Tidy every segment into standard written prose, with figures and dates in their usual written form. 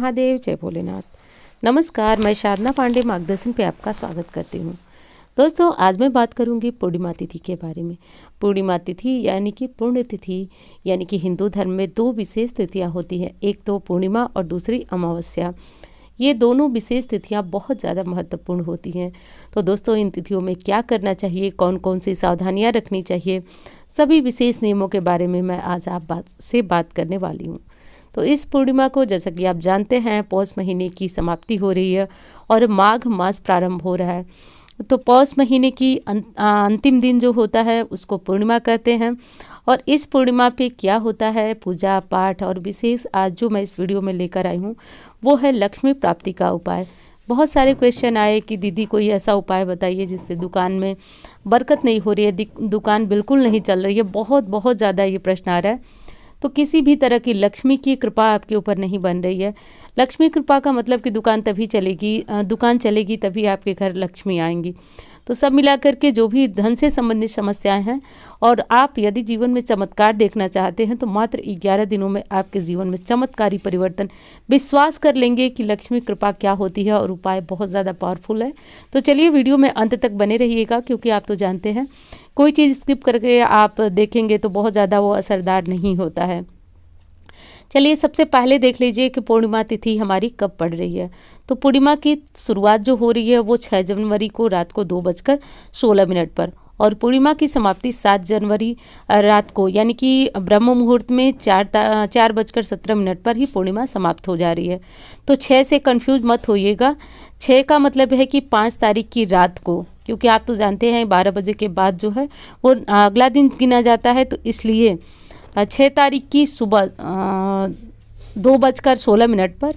महादेव, जय भोलेनाथ। नमस्कार, मैं साधना पांडे मार्गदर्शन पे आपका स्वागत करती हूँ। दोस्तों, आज मैं बात करूँगी पूर्णिमा तिथि के बारे में। पूर्णिमा तिथि यानी कि पुण्य तिथि, यानी कि हिंदू धर्म में दो विशेष तिथियाँ होती हैं, एक तो पूर्णिमा और दूसरी अमावस्या। ये दोनों विशेष तिथियाँ बहुत ज़्यादा महत्वपूर्ण होती हैं। तो दोस्तों, इन तिथियों में क्या करना चाहिए, कौन कौन सी सावधानियाँ रखनी चाहिए, सभी विशेष नियमों के बारे में मैं आज आप से बात करने वाली हूँ। तो इस पूर्णिमा को, जैसा कि आप जानते हैं, पौष महीने की समाप्ति हो रही है और माघ मास प्रारंभ हो रहा है। तो पौष महीने की अंतिम दिन जो होता है उसको पूर्णिमा कहते हैं। और इस पूर्णिमा पे क्या होता है, पूजा पाठ और विशेष आज जो मैं इस वीडियो में लेकर आई हूँ वो है लक्ष्मी प्राप्ति का उपाय। बहुत सारे क्वेश्चन आए कि दीदी कोई ऐसा उपाय बताइए जिससे दुकान में बरकत नहीं हो रही है, दुकान बिल्कुल नहीं चल रही है, बहुत ज़्यादा ये प्रश्न आ रहा है। तो किसी भी तरह की लक्ष्मी की कृपा आपके ऊपर नहीं बन रही है। लक्ष्मी कृपा का मतलब कि दुकान तभी चलेगी, दुकान चलेगी तभी आपके घर लक्ष्मी आएंगी। तो सब मिलाकर के जो भी धन से संबंधित समस्याएं हैं, और आप यदि जीवन में चमत्कार देखना चाहते हैं तो मात्र 11 दिनों में आपके जीवन में चमत्कारी परिवर्तन, विश्वास कर लेंगे कि लक्ष्मी कृपा क्या होती है, और उपाय बहुत ज़्यादा पावरफुल है। तो चलिए वीडियो में अंत तक बने रहिएगा, क्योंकि आप तो जानते हैं कोई चीज़ स्किप करके आप देखेंगे तो बहुत ज़्यादा वो असरदार नहीं होता है। चलिए सबसे पहले देख लीजिए कि पूर्णिमा तिथि हमारी कब पड़ रही है। तो पूर्णिमा की शुरुआत जो हो रही है वो 6 जनवरी को रात को 2:16 पर, और पूर्णिमा की समाप्ति 7 जनवरी रात को, यानी कि ब्रह्म मुहूर्त में 4:17 पर ही पूर्णिमा समाप्त हो जा रही है। तो 6 से कंफ्यूज मत होइएगा। 6 का मतलब है कि 5 तारीख की रात को, क्योंकि आप तो जानते हैं 12 बजे के बाद जो है वो अगला दिन गिना जाता है। तो इसलिए 6 तारीख की सुबह 2:16 पर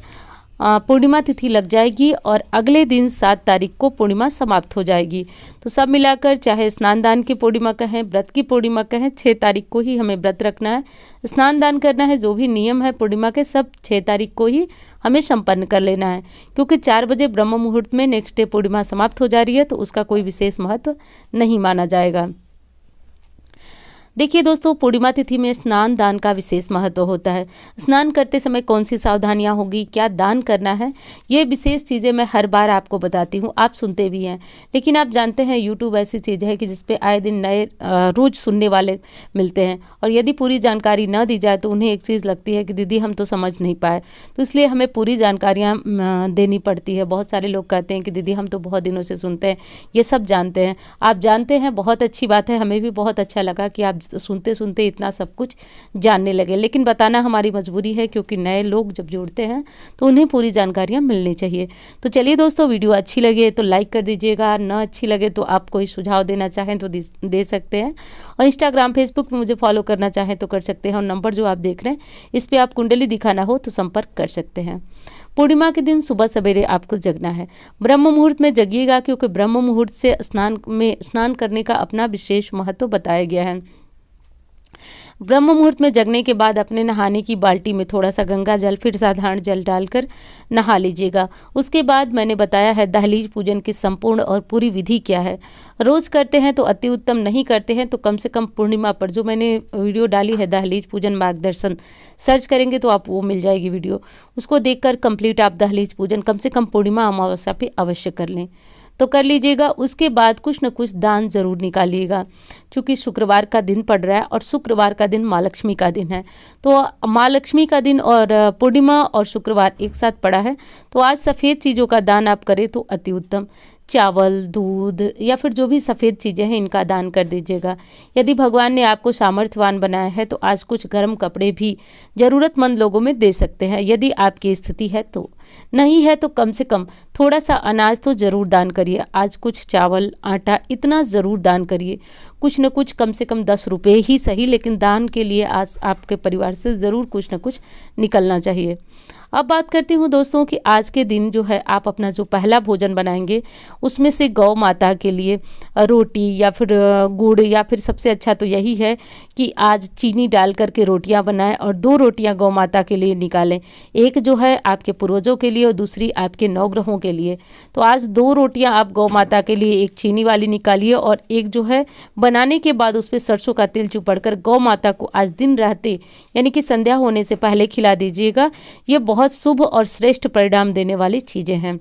पूर्णिमा तिथि लग जाएगी, और अगले दिन 7 तारीख को पूर्णिमा समाप्त हो जाएगी। तो सब मिलाकर, चाहे स्नान दान की पूर्णिमा कहें, व्रत की पूर्णिमा कहें, 6 तारीख को ही हमें व्रत रखना है, स्नान दान करना है। जो भी नियम है पूर्णिमा के, सब 6 तारीख को ही हमें संपन्न कर लेना है, क्योंकि 4 बजे ब्रह्म मुहूर्त में नेक्स्ट डे पूर्णिमा समाप्त हो जा रही है, तो उसका कोई विशेष महत्व नहीं माना जाएगा। देखिए दोस्तों, पूर्णिमा तिथि में स्नान दान का विशेष महत्व होता है। स्नान करते समय कौन सी सावधानियां होगी, क्या दान करना है, ये विशेष चीज़ें मैं हर बार आपको बताती हूँ, आप सुनते भी हैं। लेकिन आप जानते हैं यूट्यूब ऐसी चीज़ है कि जिस पे आए दिन नए रोज़ सुनने वाले मिलते हैं, और यदि पूरी जानकारी न दी जाए तो उन्हें एक चीज़ लगती है कि दीदी हम तो समझ नहीं पाए। तो इसलिए हमें पूरी जानकारियाँ देनी पड़ती है। बहुत सारे लोग कहते हैं कि दीदी हम तो बहुत दिनों से सुनते हैं, ये सब जानते हैं। आप जानते हैं, बहुत अच्छी बात है, हमें भी बहुत अच्छा लगा कि आप सुनते सुनते इतना सब कुछ जानने लगे। लेकिन बताना हमारी मजबूरी है, क्योंकि नए लोग जब जुड़ते हैं तो उन्हें पूरी जानकारियाँ मिलनी चाहिए। तो चलिए दोस्तों, वीडियो अच्छी लगे तो लाइक कर दीजिएगा, न अच्छी लगे तो आप कोई सुझाव देना चाहें तो दे सकते हैं, और इंस्टाग्राम फेसबुक पर मुझे फॉलो करना चाहें तो कर सकते हैं। और नंबर जो आप देख रहे हैं इस पर आप कुंडली दिखाना हो तो संपर्क कर सकते हैं। पूर्णिमा के दिन सुबह सवेरे आपको जगना है। ब्रह्म मुहूर्त में जगिएगा, क्योंकि ब्रह्म मुहूर्त से स्नान करने का अपना विशेष महत्व बताया गया है। ब्रह्म मुहूर्त में जगने के बाद अपने नहाने की बाल्टी में थोड़ा सा गंगा जल, फिर साधारण जल डालकर नहा लीजिएगा। उसके बाद मैंने बताया है दहलीज पूजन की संपूर्ण और पूरी विधि क्या है। रोज करते हैं तो अति उत्तम, नहीं करते हैं तो कम से कम पूर्णिमा पर, जो मैंने वीडियो डाली है दहलीज पूजन मार्गदर्शन, सर्च करेंगे तो आप वो मिल जाएगी वीडियो, उसको देखकर कंप्लीट आप दहलीज पूजन कम से कम पूर्णिमा अमावस्या पे अवश्य कर लें। तो कर लीजिएगा। उसके बाद कुछ न कुछ दान जरूर निकालिएगा, क्योंकि शुक्रवार का दिन पड़ रहा है, और शुक्रवार का दिन माँ लक्ष्मी का दिन है। तो माँ लक्ष्मी का दिन और पूर्णिमा और शुक्रवार एक साथ पड़ा है, तो आज सफ़ेद चीज़ों का दान आप करें तो अति उत्तम। चावल, दूध या फिर जो भी सफ़ेद चीज़ें हैं इनका दान कर दीजिएगा। यदि भगवान ने आपको सामर्थ्यवान बनाया है तो आज कुछ गर्म कपड़े भी ज़रूरतमंद लोगों में दे सकते हैं, यदि आपकी स्थिति है तो। नहीं है तो कम से कम थोड़ा सा अनाज तो ज़रूर दान करिए। आज कुछ चावल, आटा, इतना ज़रूर दान करिए। कुछ न कुछ, कम से कम 10 रुपये ही सही, लेकिन दान के लिए आज आपके परिवार से ज़रूर कुछ न कुछ निकलना चाहिए। अब बात करती हूँ दोस्तों कि आज के दिन जो है आप अपना जो पहला भोजन बनाएंगे उसमें से गौ माता के लिए रोटी या फिर गुड़, या फिर सबसे अच्छा तो यही है कि आज चीनी डाल करके रोटियां बनाएं, और 2 रोटियां गौ माता के लिए निकालें। एक जो है आपके पूर्वजों के लिए और दूसरी आपके नवग्रहों के लिए। तो आज 2 रोटियां आप गौ माता के लिए, एक चीनी वाली निकालिए, और एक जो है बनाने के बाद उस पर सरसों का तेल चुपड़ कर गौ माता को आज दिन रहते, यानी कि संध्या होने से पहले खिला दीजिएगा। ये बहुत बहुत शुभ और श्रेष्ठ परिणाम देने वाली चीज़ें हैं,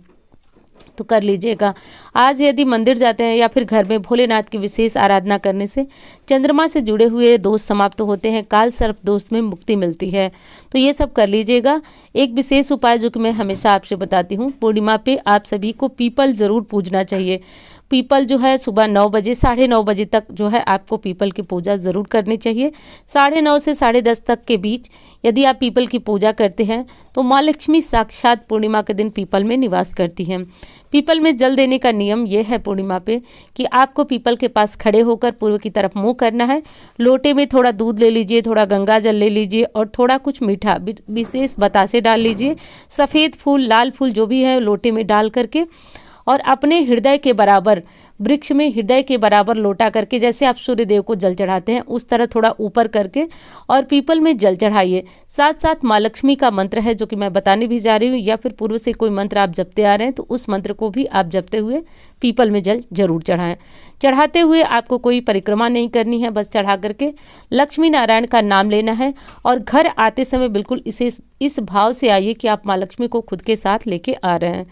तो कर लीजिएगा। आज यदि मंदिर जाते हैं या फिर घर में भोलेनाथ की विशेष आराधना करने से चंद्रमा से जुड़े हुए दोष समाप्त होते हैं, काल सर्प दोष में मुक्ति मिलती है, तो ये सब कर लीजिएगा। एक विशेष उपाय जो कि मैं हमेशा आपसे बताती हूँ, पूर्णिमा पे आप सभी को पीपल ज़रूर पूजना चाहिए। पीपल जो है सुबह 9 बजे 9:30 बजे तक जो है आपको पीपल की पूजा ज़रूर करनी चाहिए। 9:30 से 10:30 तक के बीच यदि आप पीपल की पूजा करते हैं तो माँ लक्ष्मी साक्षात पूर्णिमा के दिन पीपल में निवास करती हैं। पीपल में जल देने का नियम यह है पूर्णिमा पे कि आपको पीपल के पास खड़े होकर पूर्व की तरफ मुँह करना है। लोटे में थोड़ा दूध ले लीजिए, थोड़ा गंगा जल ले लीजिए और थोड़ा कुछ मीठा विशेष बतासे डाल लीजिए। सफ़ेद फूल, लाल फूल जो भी है लोटे में डाल करके और अपने हृदय के बराबर, वृक्ष में हृदय के बराबर लोटा करके, जैसे आप सूर्य देव को जल चढ़ाते हैं उस तरह थोड़ा ऊपर करके और पीपल में जल चढ़ाइए। साथ साथ माँ लक्ष्मी का मंत्र है जो कि मैं बताने भी जा रही हूँ, या फिर पूर्व से कोई मंत्र आप जपते आ रहे हैं तो उस मंत्र को भी आप जपते हुए पीपल में जल जरूर चढ़ाएं। चढ़ाते हुए आपको कोई परिक्रमा नहीं करनी है, बस चढ़ा करके लक्ष्मी नारायण का नाम लेना है और घर आते समय बिल्कुल इस भाव से आइए कि आप माँ लक्ष्मी को खुद के साथ लेके आ रहे हैं।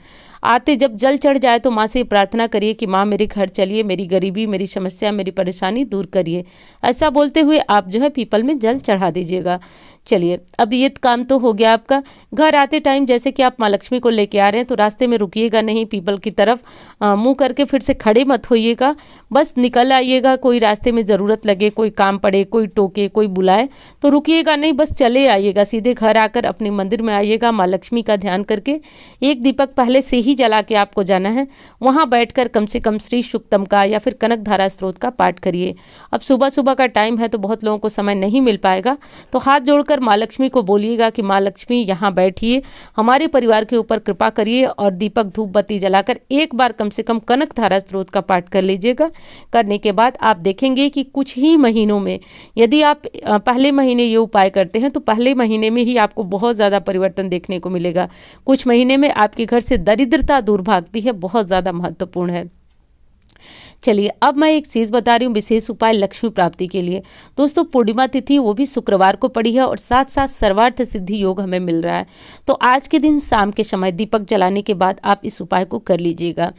आते जब जल चढ़ जाए तो माँ से प्रार्थना करिए कि माँ मेरे घर चलिए, मेरी गरीबी, मेरी समस्या, मेरी परेशानी दूर करिए। ऐसा बोलते हुए आप जो है पीपल में जल चढ़ा दीजिएगा। चलिए, अब ये काम तो हो गया आपका। घर आते टाइम जैसे कि आप माँ लक्ष्मी को लेके आ रहे हैं तो रास्ते में रुकिएगा नहीं, पीपल की तरफ मुंह करके फिर से खड़े मत होइएगा, बस निकल आइएगा। कोई रास्ते में ज़रूरत लगे, कोई काम पड़े, कोई टोके, कोई बुलाए तो रुकिएगा नहीं, बस चले आइएगा। सीधे घर आकर अपने मंदिर में आइएगा, माँ लक्ष्मी का ध्यान करके एक दीपक पहले से ही जला के आपको जाना है। वहाँ बैठकर कम से कम श्री शुक्तम का या फिर कनक धारा स्त्रोत का पाठ करिए। अब सुबह सुबह का टाइम है तो बहुत लोगों को समय नहीं मिल पाएगा, तो हाथ जोड़कर माँ लक्ष्मी को बोलिएगा कि माँ लक्ष्मी यहाँ बैठिए, हमारे परिवार के ऊपर कृपा करिए और दीपक धूप बत्ती जलाकर एक बार कम से कम कनक धारा स्त्रोत का पाठ कर लीजिएगा। करने के बाद आप देखेंगे कि कुछ ही महीनों में, यदि आप पहले महीने ये उपाय करते हैं तो पहले महीने में ही आपको बहुत ज़्यादा परिवर्तन देखने को मिलेगा। कुछ महीने में आपके घर से दरिद्रता दूर भागती है, बहुत ज़्यादा महत्वपूर्ण है। चलिए, अब मैं एक चीज़ बता रही हूँ, विशेष उपाय लक्ष्मी प्राप्ति के लिए। दोस्तों, पूर्णिमा तिथि वो भी शुक्रवार को पड़ी है और साथ साथ सर्वार्थ सिद्धि योग हमें मिल रहा है, तो आज के दिन शाम के समय दीपक जलाने के बाद आप इस उपाय को कर लीजिएगा।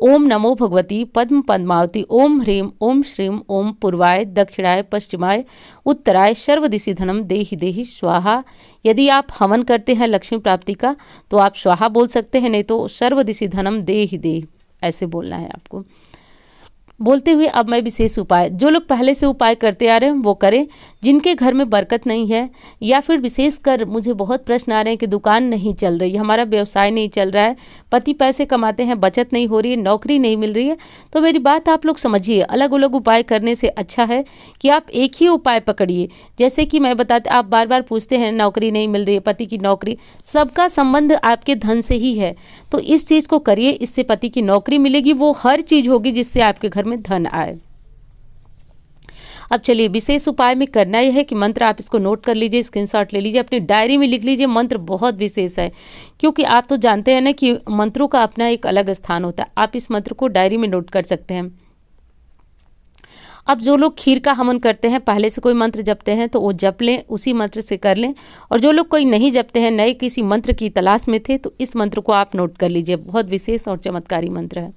ओम नमो भगवती पद्म पद्मावती, ओम ह्रीम ओम श्रीम ओम पूर्वाय दक्षिणाय पश्चिमाय उत्तराय सर्वदिशि धनम देहि देहि स्वाहा। यदि आप हवन करते हैं लक्ष्मी प्राप्ति का तो आप स्वाहा बोल सकते हैं, नहीं तो सर्वदिशि धनम देहि देहि ऐसे बोलना है आपको। बोलते हुए अब मैं विशेष उपाय, जो लोग पहले से उपाय करते आ रहे हैं वो करें। जिनके घर में बरकत नहीं है या फिर विशेष कर मुझे बहुत प्रश्न आ रहे हैं कि दुकान नहीं चल रही, हमारा व्यवसाय नहीं चल रहा है, पति पैसे कमाते हैं, बचत नहीं हो रही है, नौकरी नहीं मिल रही है, तो मेरी बात आप लोग समझिए। अलग अलग उपाय करने से अच्छा है कि आप एक ही उपाय पकड़िए। जैसे कि मैं बताते, आप बार बार पूछते हैं नौकरी नहीं मिल रही है, पति की नौकरी, सबका संबंध आपके धन से ही है, तो इस चीज़ को करिए, इससे पति की नौकरी मिलेगी, वो हर चीज़ होगी जिससे आपके घर में धन आए। अब चलिए, विशेष उपाय में करना यह है कि मंत्र आप इसको नोट कर लीजिए, स्क्रीनशॉट ले लीजिए, अपनी डायरी में लिख लीजिए। मंत्र बहुत विशेष है, क्योंकि आप तो जानते हैं ना कि मंत्रों का अपना एक अलग स्थान होता है। आप इस मंत्र को डायरी में नोट कर सकते हैं। अब जो लोग खीर का हवन करते हैं, पहले से कोई मंत्र जपते हैं तो वो जप लें, उसी मंत्र से कर लें। और जो लोग कोई नहीं जपते हैं, नए किसी मंत्र की तलाश में थे, तो इस मंत्र को आप नोट कर लीजिए। बहुत विशेष और चमत्कारी मंत्र है।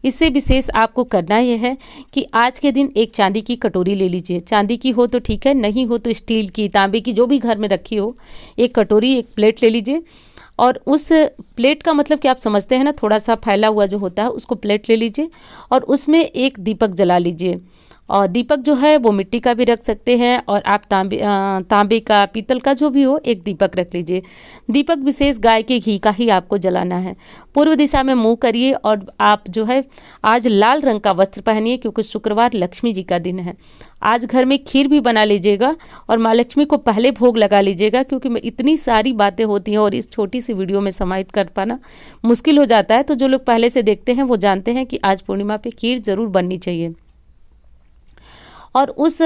इससे विशेष आपको करना यह है कि आज के दिन एक चांदी की कटोरी ले लीजिए। चांदी की हो तो ठीक है, नहीं हो तो स्टील की, तांबे की, जो भी घर में रखी हो, एक कटोरी, एक प्लेट ले लीजिए। और उस प्लेट का मतलब कि आप समझते हैं ना, थोड़ा सा फैला हुआ जो होता है, उसको प्लेट ले लीजिए और उसमें एक दीपक जला लीजिए। और दीपक जो है वो मिट्टी का भी रख सकते हैं, और आप तांबे का, पीतल का, जो भी हो, एक दीपक रख लीजिए। दीपक विशेष गाय के घी का ही आपको जलाना है। पूर्व दिशा में मुंह करिए और आप जो है आज लाल रंग का वस्त्र पहनिए, क्योंकि शुक्रवार लक्ष्मी जी का दिन है। आज घर में खीर भी बना लीजिएगा और माँ लक्ष्मी को पहले भोग लगा लीजिएगा, क्योंकि मैं इतनी सारी बातें होती हैं और इस छोटी सी वीडियो में समाहित कर पाना मुश्किल हो जाता है। तो जो लोग पहले से देखते हैं वो जानते हैं कि आज पूर्णिमा पे खीर जरूर बननी चाहिए। और उस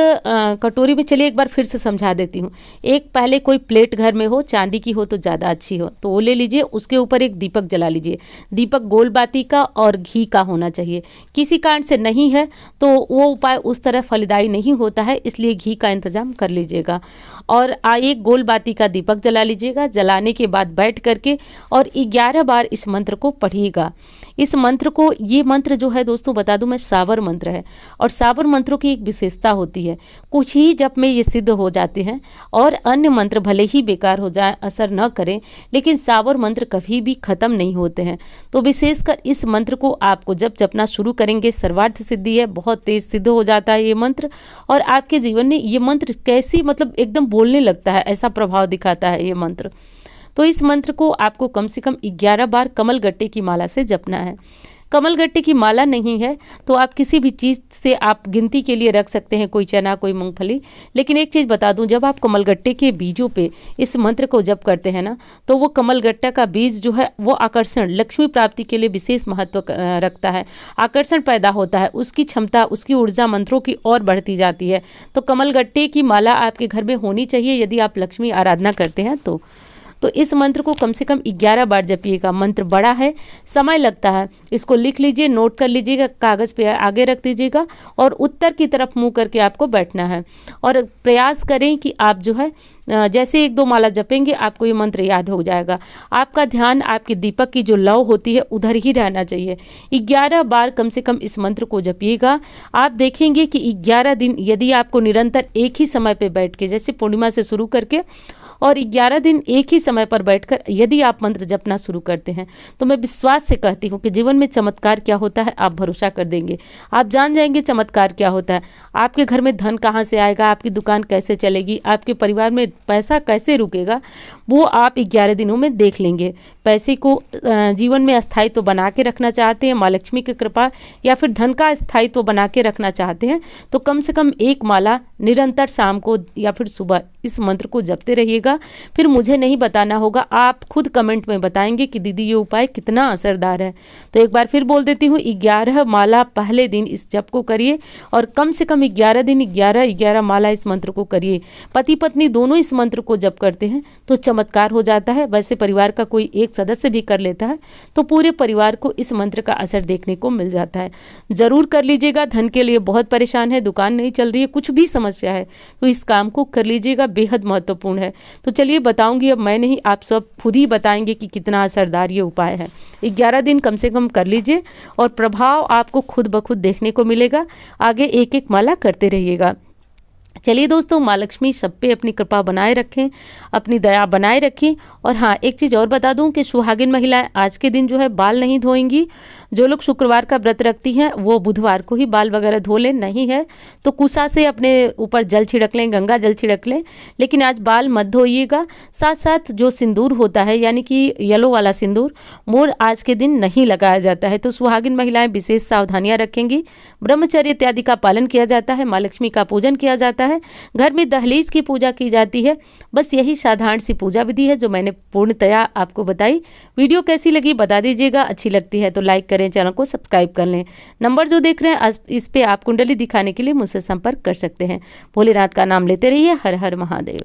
कटोरी में, चलिए एक बार फिर से समझा देती हूँ। एक पहले कोई प्लेट घर में हो, चांदी की हो तो ज़्यादा अच्छी हो, तो वो ले लीजिए। उसके ऊपर एक दीपक जला लीजिए। दीपक गोल बाती का और घी का होना चाहिए। किसी कारण से नहीं है तो वो उपाय उस तरह फलदायी नहीं होता है, इसलिए घी का इंतजाम कर लीजिएगा। और एक गोल बाती का दीपक जला लीजिएगा। जलाने के बाद बैठ करके और 11 बार इस मंत्र को पढ़िएगा। इस मंत्र को, ये मंत्र जो है दोस्तों बता दूं मैं, सावर मंत्र है। और सावर मंत्रों की एक विशेषता होती है, कुछ ही जप में ये सिद्ध हो जाते हैं और अन्य मंत्र भले ही बेकार हो जाए, असर न करें, लेकिन सावर मंत्र कभी भी खत्म नहीं होते हैं। तो विशेषकर इस मंत्र को आपको जब जपना शुरू करेंगे, सर्वार्थ सिद्धि है, बहुत तेज सिद्ध हो जाता है ये मंत्र। और आपके जीवन में ये मंत्र कैसी, मतलब एकदम बोलने लगता है, ऐसा प्रभाव दिखाता है ये मंत्र। तो इस मंत्र को आपको कम से कम 11 बार कमलगट्टे की माला से जपना है। कमलगट्टे की माला नहीं है तो आप किसी भी चीज़ से आप गिनती के लिए रख सकते हैं, कोई चना, कोई मूंगफली। लेकिन एक चीज़ बता दूं, जब आप कमलगट्टे के बीजों पे इस मंत्र को जप करते हैं ना, तो वो कमलगट्टा का बीज जो है वो आकर्षण, लक्ष्मी प्राप्ति के लिए विशेष महत्व रखता है। आकर्षण पैदा होता है, उसकी क्षमता, उसकी ऊर्जा मंत्रों की और बढ़ती जाती है। तो कमलगट्टे की माला आपके घर में होनी चाहिए यदि आप लक्ष्मी आराधना करते हैं तो इस मंत्र को कम से कम 11 बार जपिएगा। मंत्र बड़ा है, समय लगता है, इसको लिख लीजिए, नोट कर लीजिएगा, कागज़ पे आगे रख दीजिएगा और उत्तर की तरफ मुंह करके आपको बैठना है। और प्रयास करें कि आप जो है जैसे 1-2 माला जपेंगे आपको ये मंत्र याद हो जाएगा। आपका ध्यान आपके दीपक की जो लौ होती है उधर ही रहना चाहिए। 11 बार कम से कम इस मंत्र को जपिएगा। आप देखेंगे कि 11 दिन यदि आपको निरंतर एक ही समय पे बैठ के, जैसे पूर्णिमा से शुरू करके और 11 दिन एक ही समय पर बैठकर यदि आप मंत्र जपना शुरू करते हैं, तो मैं विश्वास से कहती हूँ कि जीवन में चमत्कार क्या होता है आप भरोसा कर देंगे। आप जान जाएंगे चमत्कार क्या होता है। आपके घर में धन कहाँ से आएगा, आपकी दुकान कैसे चलेगी, आपके परिवार में पैसा कैसे रुकेगा, वो आप 11 दिनों में देख लेंगे। पैसे को जीवन में स्थायित्व बना के रखना चाहते हैं, माँ लक्ष्मी की कृपा, या फिर धन का स्थायित्व बना के रखना चाहते हैं, तो कम से कम 1 माला निरंतर शाम को या फिर सुबह इस मंत्र को जपते रहिएगा। फिर मुझे नहीं बताना होगा, आप खुद कमेंट में बताएंगे कि दीदी ये उपाय कितना असरदार है। तो एक बार फिर बोल देती हूँ, 11 माला पहले दिन इस जप को करिए और कम से कम 11 दिन 11 माला इस मंत्र को करिए। पति पत्नी दोनों इस मंत्र को जप करते हैं तो चमत्कार हो जाता है। वैसे परिवार का कोई एक सदस्य भी कर लेता है तो पूरे परिवार को इस मंत्र का असर देखने को मिल जाता है। जरूर कर लीजिएगा। धन के लिए बहुत परेशान है, दुकान नहीं चल रही है, कुछ भी समस्या है, तो इस काम को कर लीजिएगा, बेहद महत्वपूर्ण है। तो चलिए बताऊंगी, अब मैं नहीं, आप सब खुद ही बताएंगे कि कितना असरदार ये उपाय है। 11 दिन कम से कम कर लीजिए और प्रभाव आपको खुद ब खुद देखने को मिलेगा। आगे 1-1 माला करते रहिएगा। चलिए दोस्तों, माँ लक्ष्मी सब पे अपनी कृपा बनाए रखें, अपनी दया बनाए रखें। और हाँ, एक चीज़ और बता दूं कि सुहागिन महिलाएं आज के दिन जो है बाल नहीं धोएंगी। जो लोग शुक्रवार का व्रत रखती हैं वो बुधवार को ही बाल वगैरह धो लें, नहीं है तो कुसा से अपने ऊपर जल छिड़क लें, गंगा जल छिड़क लें, लेकिन आज बाल मत धोइएगा। साथ साथ जो सिंदूर होता है, यानी कि येलो वाला सिंदूर, मोर आज के दिन नहीं लगाया जाता है। तो सुहागिन महिलाएं विशेष सावधानियाँ रखेंगी। ब्रह्मचर्य इत्यादि का पालन किया जाता है, माँ लक्ष्मी का पूजन किया जाता है, घर में दहलीज की पूजा की जाती है। बस यही साधारण सी पूजा विधि है जो मैंने पूर्णतया आपको बताई। वीडियो कैसी लगी बता दीजिएगा, अच्छी लगती है तो लाइक करें, चैनल को सब्सक्राइब कर लें। नंबर जो देख रहे हैं इस पे आप कुंडली दिखाने के लिए मुझसे संपर्क कर सकते हैं। भोलेनाथ का नाम लेते रहिए। हर हर महादेव।